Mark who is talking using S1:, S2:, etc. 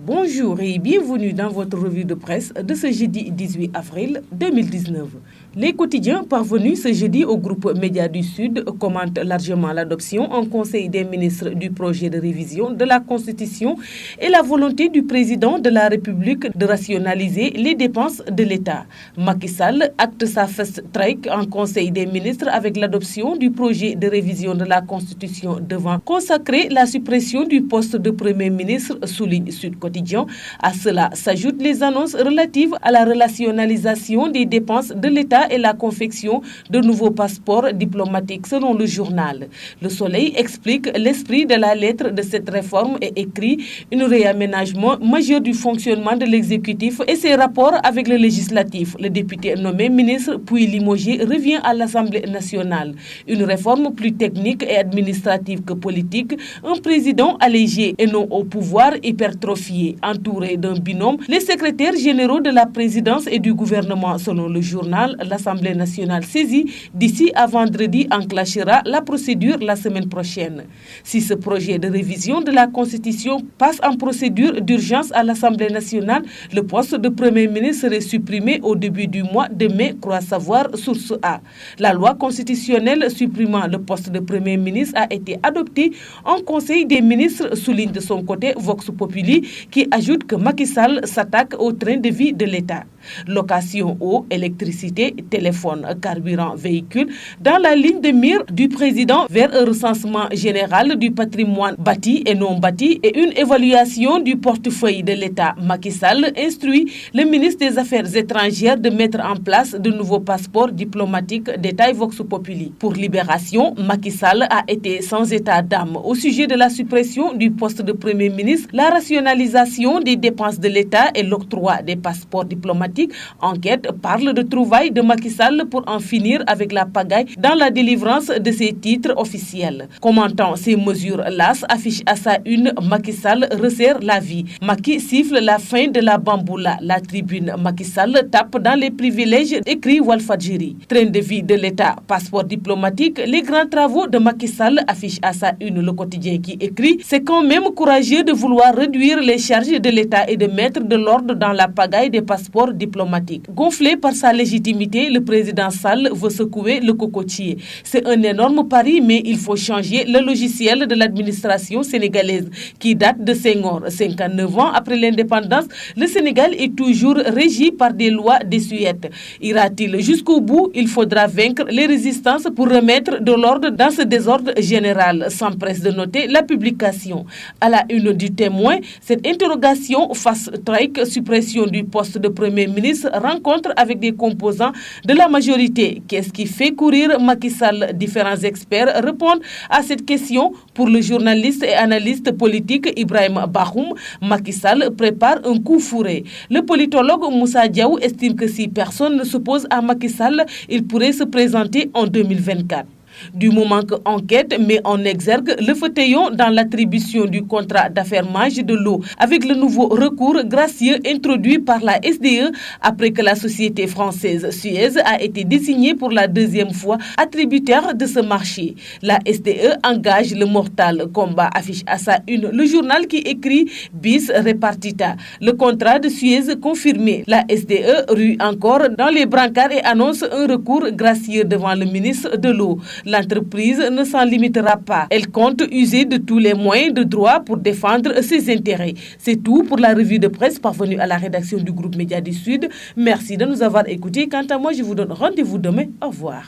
S1: Bonjour et bienvenue dans votre revue de presse de ce jeudi 18 avril 2019. Les quotidiens parvenus ce jeudi au groupe Médias du Sud commentent largement l'adoption en Conseil des ministres du projet de révision de la Constitution et la volonté du président de la République de rationaliser les dépenses de l'État. Macky Sall acte sa fast track en Conseil des ministres avec l'adoption du projet de révision de la Constitution devant consacrer la suppression du poste de Premier ministre, souligne Sud Quotidien. À cela s'ajoutent les annonces relatives à la relationnalisation des dépenses de l'État et la confection de nouveaux passeports diplomatiques selon le journal. Le Soleil explique l'esprit de la lettre de cette réforme et écrit un réaménagement majeur du fonctionnement de l'exécutif et ses rapports avec le législatif. Le député nommé ministre puis limogé revient à l'Assemblée nationale. Une réforme plus technique et administrative que politique, un président allégé et non au pouvoir hypertrophié, entouré d'un binôme, les secrétaires généraux de la présidence et du gouvernement selon le journal. L'Assemblée nationale saisie d'ici à vendredi enclenchera la procédure la semaine prochaine. Si ce projet de révision de la Constitution passe en procédure d'urgence à l'Assemblée nationale, le poste de Premier ministre serait supprimé au début du mois de mai, croit savoir Source A. La loi constitutionnelle supprimant le poste de Premier ministre a été adoptée en Conseil des ministres, souligne de son côté Vox Populi, qui ajoute que Macky Sall s'attaque au train de vie de l'État. Location, eau, électricité, téléphone, carburant, véhicule, dans la ligne de mire du président vers un recensement général du patrimoine bâti et non bâti et une évaluation du portefeuille de l'État. Macky Sall instruit le ministre des Affaires étrangères de mettre en place de nouveaux passeports diplomatiques, détaille Vox Populi. Pour Libération, Macky Sall a été sans état d'âme au sujet de la suppression du poste de Premier ministre, la rationalisation des dépenses de l'État et l'octroi des passeports diplomatiques. Enquête parle de trouvailles de Macky Sall pour en finir avec la pagaille dans la délivrance de ses titres officiels. Commentant ces mesures, l'AS affiche à sa une Macky Sall resserre la vie. Macky siffle la fin de la bamboula. La tribune Macky Sall tape dans les privilèges, écrit Walfadjiri. Train de vie de l'État, passeport diplomatique, les grands travaux de Macky Sall affiche à sa une le quotidien qui écrit: c'est quand même courageux de vouloir réduire les charges de l'État et de mettre de l'ordre dans la pagaille des passeports diplomatiques. Gonflé par sa légitimité, le président Sall veut secouer le cocotier. C'est un énorme pari, mais il faut changer le logiciel de l'administration sénégalaise qui date de Senghor. 59 ans après l'indépendance, le Sénégal est toujours régi par des lois désuètes. Ira-t-il jusqu'au bout? Il faudra vaincre les résistances pour remettre de l'ordre dans ce désordre général. S'empresse de noter la publication. À la une du Témoin, cette interrogation face track, suppression du poste de Premier ministre, rencontre avec des composants de la majorité. Qu'est-ce qui fait courir Macky Sall? Différents experts répondent à cette question. Pour le journaliste et analyste politique Ibrahim Bahoum, Macky Sall prépare un coup fourré. Le politologue Moussa Diaw estime que si personne ne s'oppose à Macky Sall, il pourrait se présenter en 2024. Du moment que Enquête met en exergue le fauteuillon dans l'attribution du contrat d'affermage de l'eau avec le nouveau recours gracieux introduit par la SDE après que la société française Suez a été désignée pour la deuxième fois attributaire de ce marché. La SDE engage le mortal combat, affiche à sa une le journal qui écrit bis repartita. Le contrat de Suez confirmé. La SDE rue encore dans les brancards et annonce un recours gracieux devant le ministre de l'eau. L'entreprise ne s'en limitera pas. Elle compte user de tous les moyens de droit pour défendre ses intérêts. C'est tout pour la revue de presse parvenue à la rédaction du groupe Médias du Sud. Merci de nous avoir écoutés. Quant à moi, je vous donne rendez-vous demain. Au revoir.